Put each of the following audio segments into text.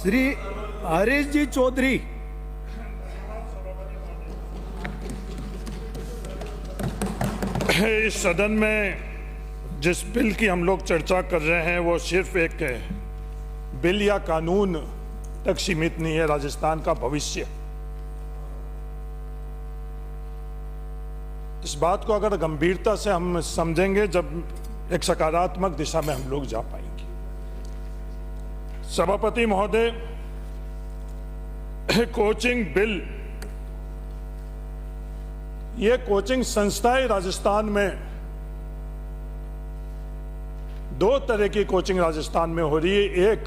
श्री हरीश जी चौधरी। इस सदन में जिस बिल की हम लोग चर्चा कर रहे हैं वो सिर्फ एक बिल या कानून तक सीमित नहीं है, राजस्थान का भविष्य। इस बात को अगर गंभीरता से हम समझेंगे जब एक सकारात्मक दिशा में हम लोग जा पाएंगे। सभापति महोदय, कोचिंग बिल, ये कोचिंग संस्थाएं राजस्थान में, दो तरह की कोचिंग राजस्थान में हो रही है। एक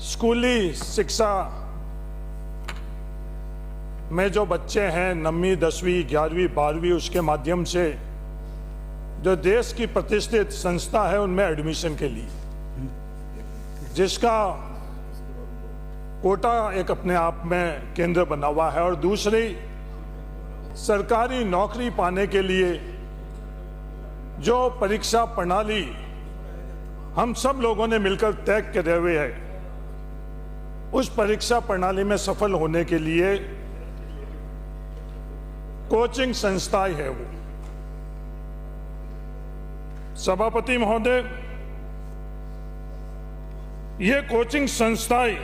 स्कूली शिक्षा में जो बच्चे हैं 9वीं 10वीं 11वीं 12वीं, उसके माध्यम से जो देश की प्रतिष्ठित संस्था है उनमें एडमिशन के लिए, जिसका कोटा एक अपने आप में केंद्र बना हुआ है, और दूसरी सरकारी नौकरी पाने के लिए जो परीक्षा प्रणाली हम सब लोगों ने मिलकर तय करे हुए है, उस परीक्षा प्रणाली में सफल होने के लिए कोचिंग संस्थाएं है वो। सभापति महोदय, ये कोचिंग संस्थाएं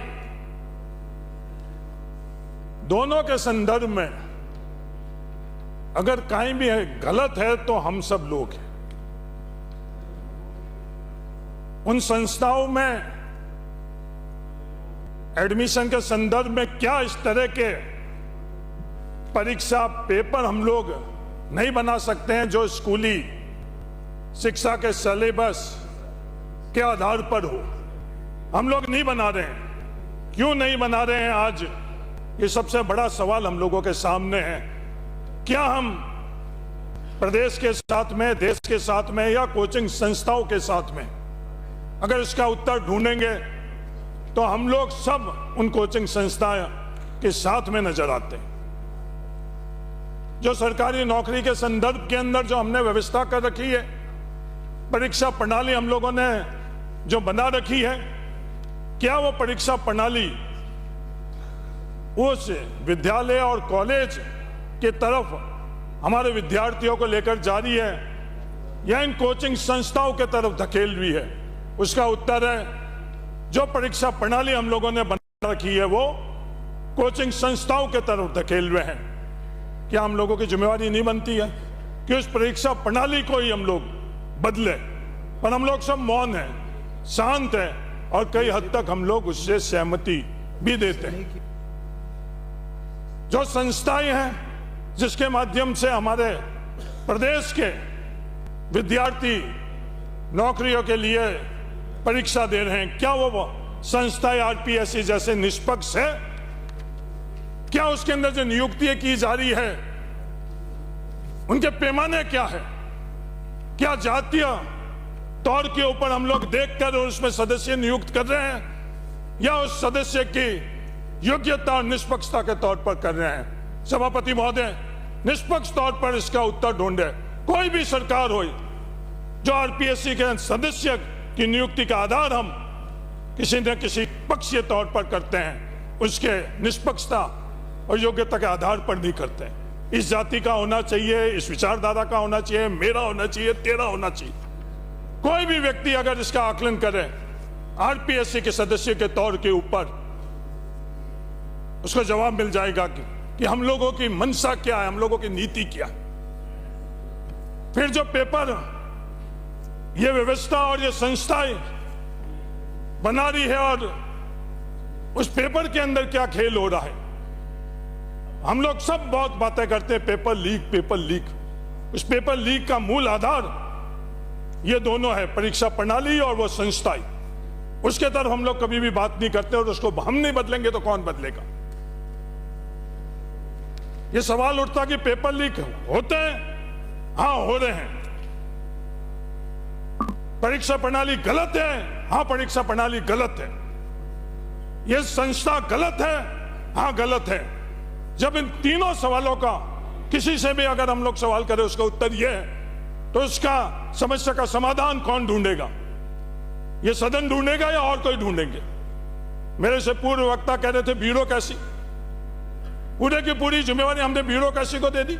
दोनों के संदर्भ में अगर कहीं भी गलत है तो हम सब लोग हैं। उन संस्थाओं में एडमिशन के संदर्भ में क्या इस तरह के परीक्षा पेपर हम लोग नहीं बना सकते हैं जो स्कूली शिक्षा के सिलेबस के आधार पर हो? हम लोग नहीं बना रहे हैं। क्यों नहीं बना रहे हैं? आज ये सबसे बड़ा सवाल हम लोगों के सामने है। क्या हम प्रदेश के साथ में, देश के साथ में, या कोचिंग संस्थाओं के साथ में अगर इसका उत्तर ढूंढेंगे तो हम लोग सब उन कोचिंग संस्थाओं के साथ में नजर आते हैं। जो सरकारी नौकरी के संदर्भ के अंदर जो हमने व्यवस्था कर रखी है, परीक्षा प्रणाली हम लोगों ने जो बना रखी है, क्या वो परीक्षा प्रणाली उस विद्यालय और कॉलेज के तरफ हमारे विद्यार्थियों को लेकर जा रही है या इन कोचिंग संस्थाओं के तरफ धकेल रही है? उसका उत्तर है जो परीक्षा प्रणाली हम लोगों ने बना रखी है वो कोचिंग संस्थाओं के तरफ धकेल रहे हैं। क्या हम लोगों की जिम्मेवारी नहीं बनती है कि उस परीक्षा प्रणाली को ही हम लोग बदले? पर हम लोग सब मौन है, शांत है, और कई हद तक हम लोग उससे सहमति भी देते हैं। जो संस्थाएं हैं जिसके माध्यम से हमारे प्रदेश के विद्यार्थी नौकरियों के लिए परीक्षा दे रहे हैं, क्या वो संस्थाएं आरपीएससी जैसे निष्पक्ष है? क्या उसके अंदर जो नियुक्ति की जा रही है उनके पैमाने क्या है? क्या जातीय तौर के ऊपर हम लोग देखकर और उसमें सदस्य नियुक्त कर रहे हैं, या उस सदस्य की योग्यता और निष्पक्षता के तौर पर कर रहे हैं? सभापति महोदय, निष्पक्ष तौर पर इसका उत्तर ढूंढे। कोई भी सरकार हो, जो आरपीएससी के सदस्य की नियुक्ति का आधार हम किसी न किसी पक्षीय तौर पर करते हैं, उसके निष्पक्षता और योग्यता के आधार पर नहीं करते हैं। इस जाति का होना चाहिए, इस विचारधारा का होना चाहिए, मेरा होना चाहिए, तेरा होना चाहिए। कोई भी व्यक्ति अगर इसका आकलन करे आरपीएससी के सदस्य के तौर के ऊपर, उसको जवाब मिल जाएगा कि हम लोगों की मंशा क्या है, हम लोगों की नीति क्या है। फिर जो पेपर ये व्यवस्था और ये संस्थाएं बना रही है और उस पेपर के अंदर क्या खेल हो रहा है? हम लोग सब बहुत बातें करते हैं पेपर लीक, पेपर लीक। उस पेपर लीक का मूल आधार ये दोनों है, परीक्षा प्रणाली और वो संस्थाएं। उसके तरफ हम लोग कभी भी बात नहीं करते, और उसको हम नहीं बदलेंगे तो कौन बदलेगा? ये सवाल उठता कि पेपर लीक होते हैं, हाँ हो रहे हैं। परीक्षा प्रणाली गलत है, हाँ परीक्षा प्रणाली गलत है। ये संस्था गलत है, हाँ गलत है। जब इन तीनों सवालों का किसी से भी अगर हम लोग सवाल करें उसका उत्तर यह है, तो उसका समस्या का समाधान कौन ढूंढेगा? ये सदन ढूंढेगा या और कोई ढूंढेंगे? मेरे से पूर्व वक्ता कह रहे थे ब्यूरोक्रेसी, पूरे की पूरी जिम्मेवारी हमने ब्यूरोक्रेसी को दे दी।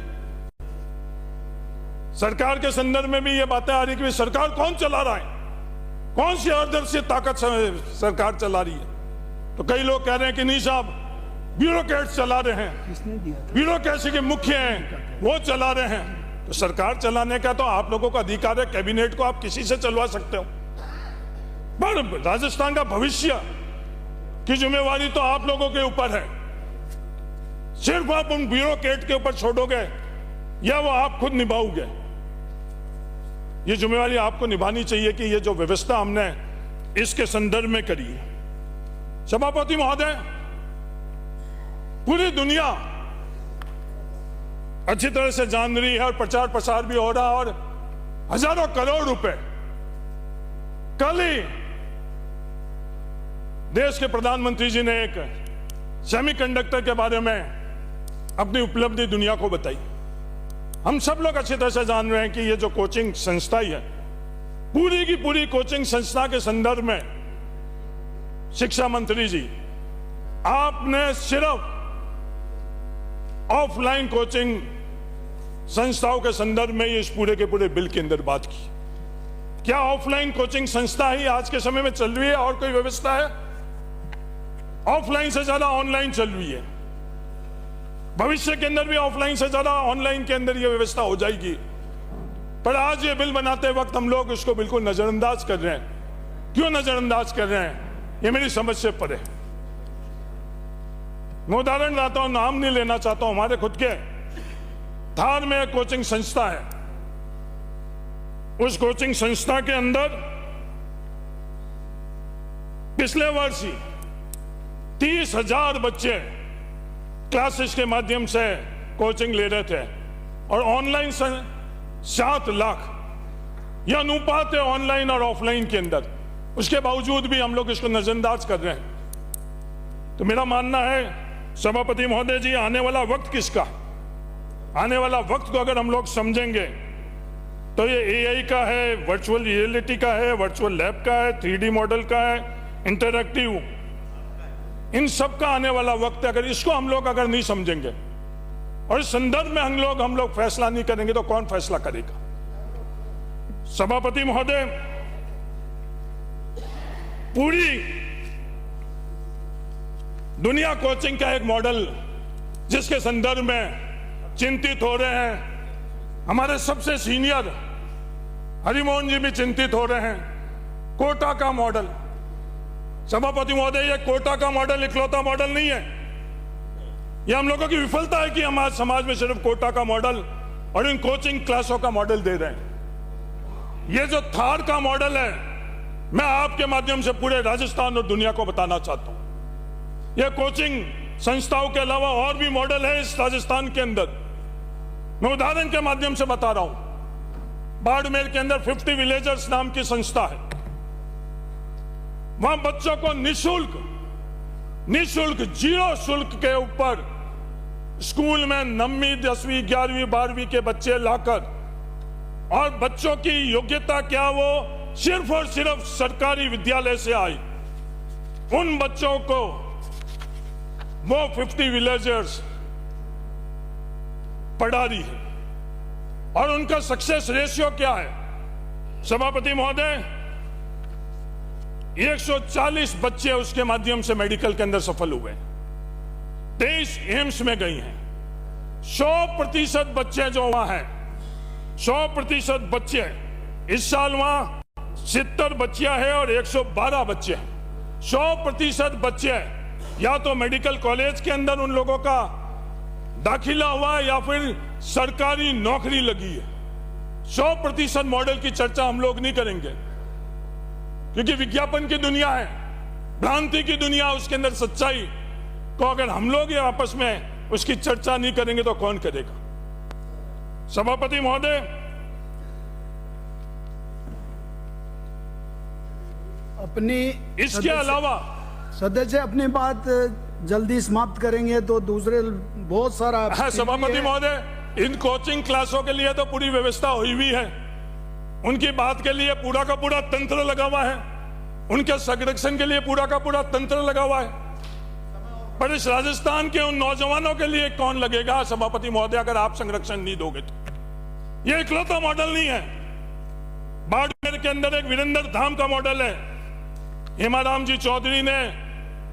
सरकार के संदर्भ में भी ये बातें आ रही कि सरकार कौन चला रहा है, कौन सी आदर्श ताकत से सरकार चला रही है। तो कई लोग कह रहे हैं कि नहीं साहब, ब्यूरोक्रेट्स चला रहे हैं, ब्यूरोक्रेसी के मुख्य हैं वो चला रहे हैं। तो सरकार चलाने का तो आप लोगों का अधिकार है, कैबिनेट को आप किसी से चलवा सकते हो, पर राजस्थान का भविष्य की जिम्मेवारी तो आप लोगों के ऊपर है। सिर्फ आप उन ब्यूरोक्रेट के ऊपर छोड़ोगे या वो आप खुद निभाओगे, ये जिम्मेवारी आपको निभानी चाहिए कि ये जो व्यवस्था हमने इसके संदर्भ में करी है। सभापति महोदय, पूरी दुनिया अच्छी तरह से जान रही है और प्रचार प्रसार भी हो रहा है, और हजारों करोड़ रुपए कल ही देश के प्रधानमंत्री जी ने एक सेमीकंडक्टर के बारे में अपनी उपलब्धि दुनिया को बताई। हम सब लोग अच्छी तरह से जान रहे हैं कि ये जो कोचिंग संस्था है, पूरी की पूरी कोचिंग संस्था के संदर्भ में शिक्षा मंत्री जी, आपने सिर्फ ऑफलाइन कोचिंग संस्थाओं के संदर्भ में इस पूरे के पूरे बिल के अंदर बात की। क्या ऑफलाइन कोचिंग संस्था ही आज के समय में चल रही है और कोई व्यवस्था है? ऑफलाइन से ज्यादा ऑनलाइन चल रही है। भविष्य के अंदर भी ऑफलाइन से ज्यादा ऑनलाइन के अंदर यह व्यवस्था हो जाएगी, पर आज ये बिल बनाते वक्त हम लोग इसको बिल्कुल नजरअंदाज कर रहे हैं। क्यों नजरअंदाज कर रहे हैं, ये मेरी समझ से परे। मैं उदाहरण लाता हूं, नाम नहीं लेना चाहता हूं। हमारे खुद के धार में एक कोचिंग संस्था है, उस कोचिंग संस्था के अंदर पिछले वर्ष ही 30,000 बच्चे क्लासेस के माध्यम से कोचिंग ले रहे थे, और ऑनलाइन 7 लाख यह अनुपात है ऑनलाइन और ऑफलाइन के अंदर। उसके बावजूद भी हम लोग इसको नजरअंदाज कर रहे हैं। तो मेरा मानना है सभापति महोदय जी, आने वाला वक्त किसका, आने वाला वक्त को अगर हम लोग समझेंगे तो ये एआई का है, वर्चुअल रियलिटी का है, वर्चुअल लैब का है, 3D मॉडल का है, इंटरैक्टिव, इन सब का आने वाला वक्त है। अगर इसको हम लोग अगर नहीं समझेंगे और इस संदर्भ में हम लोग फैसला नहीं करेंगे तो कौन फैसला करेगा। सभापति महोदय, पूरी दुनिया कोचिंग का एक मॉडल जिसके संदर्भ में चिंतित हो रहे हैं, हमारे सबसे सीनियर हरिमोहन जी भी चिंतित हो रहे हैं, कोटा का मॉडल। सभापति महोदय, ये कोटा का मॉडल इकलौता मॉडल नहीं है, ये हम लोगों की विफलता है कि हमारे समाज में सिर्फ कोटा का मॉडल और इन कोचिंग क्लासों का मॉडल दे रहे हैं। ये जो थार का मॉडल है, मैं आपके माध्यम से पूरे राजस्थान और दुनिया को बताना चाहता हूं, यह कोचिंग संस्थाओं के अलावा और भी मॉडल है इस राजस्थान के अंदर। मैं उदाहरण के माध्यम से बता रहा हूं, बाड़मेर के अंदर 50 विलेजर्स नाम की संस्था है। वहां बच्चों को निशुल्क 0 शुल्क के ऊपर स्कूल में 9वीं 10वीं 11वीं 12वीं के बच्चे लाकर, और बच्चों की योग्यता क्या, वो सिर्फ और सिर्फ सरकारी विद्यालय से आई, उन बच्चों को वो 50 विलेजर्स पढ़ा रही है। और उनका सक्सेस रेशियो क्या है सभापति महोदय, 140 बच्चे उसके माध्यम से मेडिकल के अंदर सफल हुए, 23 एम्स में गई हैं। 100% बच्चे जो वहां हैं, 100% बच्चे, इस साल वहां 70 बच्चियां हैं और 112 बच्चे हैं। 100% बच्चे या तो मेडिकल कॉलेज के अंदर उन लोगों का दाखिला हुआ है या फिर सरकारी नौकरी लगी है। 100% मॉडल की चर्चा हम लोग नहीं करेंगे, क्योंकि विज्ञापन की दुनिया है, भ्रांति की दुनिया, उसके अंदर सच्चाई को अगर हम लोग ये आपस में उसकी चर्चा नहीं करेंगे तो कौन करेगा। सभापति महोदय, अपनी इसके अलावा सदस्य अपनी बात जल्दी समाप्त करेंगे तो दूसरे बहुत सारा। हाँ सभापति महोदय, इन कोचिंग क्लासों के लिए तो पूरी व्यवस्था हुई हुई है, उनकी बात के लिए पूरा का पूरा तंत्र लगा हुआ है। उनके संरक्षण के लिए पूरा का पूरा तंत्र लगा हुआ है, पर इस राजस्थान के उन नौजवानों के लिए कौन लगेगा? सभापति महोदय, अगर आप संरक्षण नहीं दोगे तो ये इकलौता मॉडल नहीं है। बाड़मेर के अंदर एक वीरेंद्र धाम का मॉडल है, हेमाराम जी चौधरी ने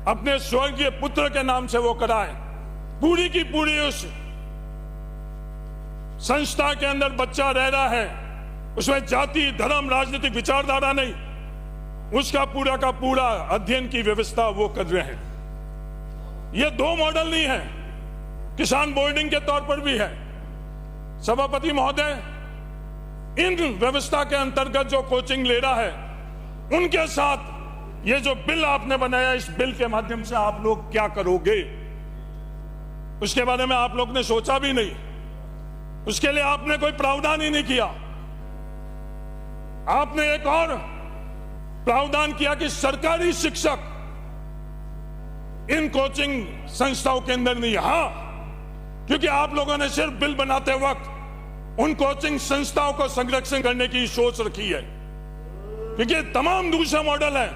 अपने स्वर्गीय पुत्र के नाम से वो करा है। पूरी की पूरी उस संस्था के अंदर बच्चा रह रहा है, उसमें जाति धर्म राजनीतिक विचारधारा नहीं, उसका पूरा का पूरा अध्ययन की व्यवस्था वो कर रहे हैं। ये दो मॉडल नहीं है, किसान बोर्डिंग के तौर पर भी है। सभापति महोदय, इन व्यवस्था के अंतर्गत जो कोचिंग ले रहा है, उनके साथ ये जो बिल आपने बनाया, इस बिल के माध्यम से आप लोग क्या करोगे, उसके बारे में आप लोग ने सोचा भी नहीं। उसके लिए आपने कोई प्रावधान ही नहीं किया। आपने एक और प्रावधान किया कि सरकारी शिक्षक इन कोचिंग संस्थाओं के अंदर नहीं। हां, क्योंकि आप लोगों ने सिर्फ बिल बनाते वक्त उन कोचिंग संस्थाओं को संरक्षण करने की सोच रखी है, क्योंकि तमाम दूसरे मॉडल है,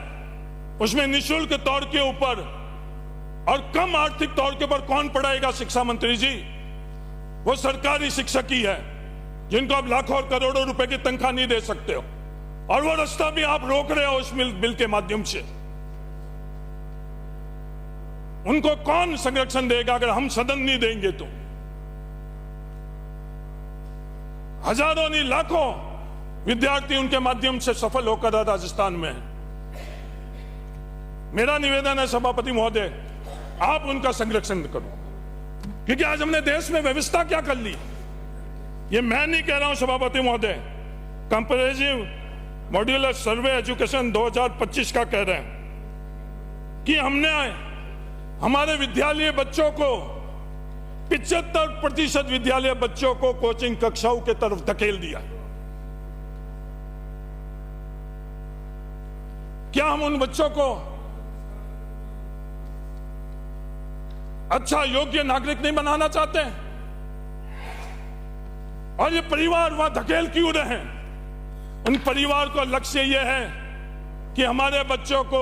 उसमें निःशुल्क तौर के ऊपर और कम आर्थिक तौर के ऊपर कौन पढ़ाएगा? शिक्षा मंत्री जी, वो सरकारी शिक्षक ही है, जिनको आप लाखों और करोड़ों रुपए की तनख्वाह नहीं दे सकते हो, और वो रास्ता भी आप रोक रहे हो इस बिल के माध्यम से। उनको कौन संरक्षण देगा अगर हम सदन नहीं देंगे तो? हजारों नहीं लाखों विद्यार्थी उनके माध्यम से सफल होकर राजस्थान में है। मेरा निवेदन है सभापति महोदय, आप उनका संरक्षण करो, क्योंकि आज हमने देश में व्यवस्था क्या कर ली। ये मैं नहीं कह रहा हूं सभापति महोदय, कंपैरेटिव मॉड्यूलर सर्वे एजुकेशन 2025 का कह रहे हैं कि हमने हमारे विद्यालय बच्चों को 75% विद्यालय बच्चों को कोचिंग कक्षाओं के तरफ धकेल दिया। क्या हम उन बच्चों को अच्छा योग्य नागरिक नहीं बनाना चाहते? और ये परिवार वहां धकेल क्यों रहे हैं? उन परिवार को लक्ष्य यह है कि हमारे बच्चों को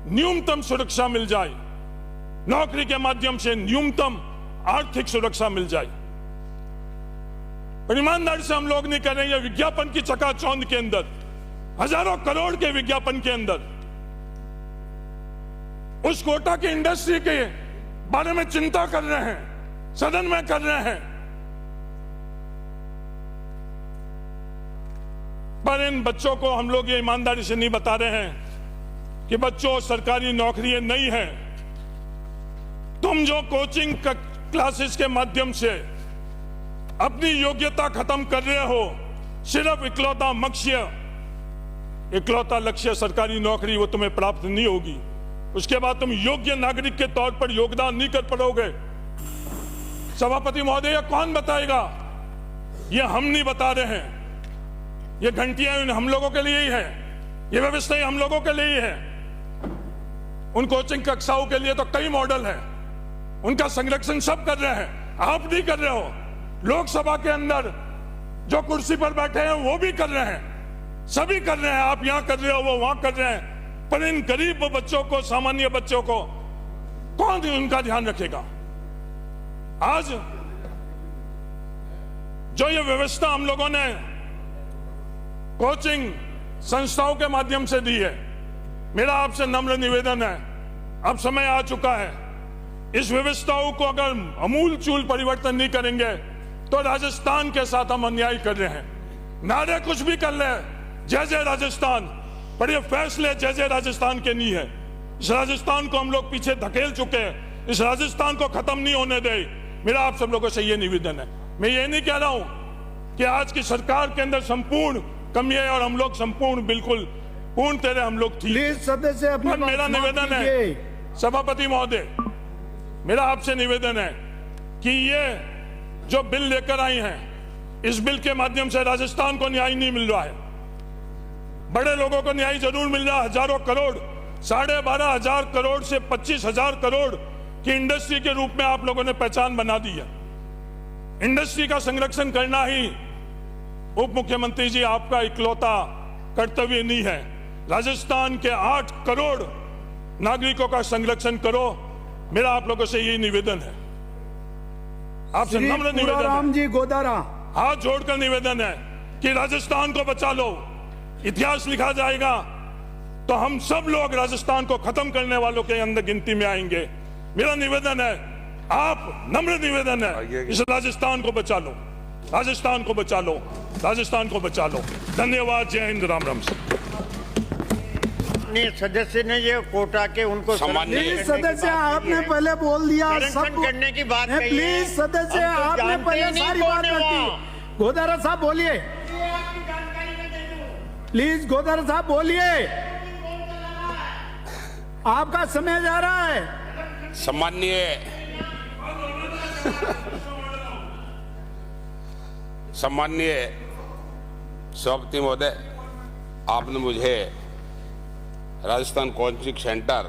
न्यूनतम सुरक्षा मिल जाए, नौकरी के माध्यम से न्यूनतम आर्थिक सुरक्षा मिल जाए। पर ईमानदारी से हम लोग नहीं कर रहे हैं। विज्ञापन की चकाचौंध के अंदर, हजारों करोड़ के विज्ञापन के अंदर उस कोटा की इंडस्ट्री के बारे में चिंता कर रहे हैं, सदन में कर रहे हैं, पर इन बच्चों को हम लोग ये ईमानदारी से नहीं बता रहे हैं कि बच्चों सरकारी नौकरी नहीं है। तुम जो कोचिंग क्लासेस के माध्यम से अपनी योग्यता खत्म कर रहे हो, सिर्फ इकलौता लक्ष्य सरकारी नौकरी, वो तुम्हें प्राप्त नहीं होगी। उसके बाद तुम योग्य नागरिक के तौर पर योगदान नहीं कर पाओगे। सभापति महोदय, कौन बताएगा? ये हम नहीं बता रहे हैं। ये घंटियां हम लोगों के लिए ही है, ये व्यवस्था हम लोगों के लिए ही है। उन कोचिंग कक्षाओं के लिए तो कई मॉडल है, उनका संरक्षण सब कर रहे हैं। आप नहीं कर रहे हो। लोकसभा के अंदर जो कुर्सी पर बैठे हैं वो भी कर रहे हैं, सभी कर रहे हैं। आप यहां कर रहे हो, वो वहां कर रहे हैं, पर इन गरीब बच्चों को, सामान्य बच्चों को कौन उनका ध्यान रखेगा? आज जो ये व्यवस्था हम लोगों ने कोचिंग संस्थाओं के माध्यम से दी है, मेरा आपसे नम्र निवेदन है, अब समय आ चुका है। इस व्यवस्थाओं को अगर अमूलचूल परिवर्तन नहीं करेंगे तो राजस्थान के साथ हम अन्याय कर रहे हैं। नारे कुछ भी कर ले, जय जय राजस्थान, पर ये फैसले जय जय राजस्थान के नहीं है। इस राजस्थान को हम लोग पीछे धकेल चुके हैं, इस राजस्थान को खत्म नहीं होने दे। मेरा आप सब लोगों से ये निवेदन है। मैं ये नहीं कह रहा हूं कि आज की सरकार के अंदर संपूर्ण कमी है और हम लोग संपूर्ण बिल्कुल पूर्ण तरह हम लोग ठीक। प्लीज सदस्य अपनी बात मेरा निवेदन है सभापति महोदय, मेरा आपसे निवेदन है कि ये जो बिल लेकर आई हैं, इस बिल के माध्यम से राजस्थान को न्याय नहीं मिल रहा है। बड़े लोगों को न्याय जरूर मिल रहा है। हजारों करोड़, 12,500 करोड़ से 25,000 करोड़ की इंडस्ट्री के रूप में आप लोगों ने पहचान बना दी है। इंडस्ट्री का संरक्षण करना ही उप मुख्यमंत्री जी आपका इकलौता कर्तव्य नहीं है। राजस्थान के 8 करोड़ नागरिकों का संरक्षण करो। मेरा आप लोगों से यही निवेदन है, आपसे श्री नम्र निवेदन पूराराम है, जी गोदारा। हाथ जोड़कर निवेदन है कि राजस्थान को बचा लो। इतिहास लिखा जाएगा तो हम सब लोग राजस्थान को खत्म करने वालों के अंदर गिनती में आएंगे। मेरा निवेदन है, आप नम्र निवेदन है, इस राजस्थान को बचा लो, राजस्थान को बचा लो, राजस्थान को बचा लो। धन्यवाद। जय हिंद। राम राम। सदस्य ने ये कोटा के उनको प्लीज सदस्य आपने पहले बोल दिया, सब करने की बात कही है। प्लीज सदस्य आपने पहले सारी बात रखी। गोदारा साहब बोलिए, प्लीज गोदारा साहब बोलिए, आपका समय जा रहा है। सम्माननीय सभापति महोदय, आपने मुझे राजस्थान कोचिंग सेंटर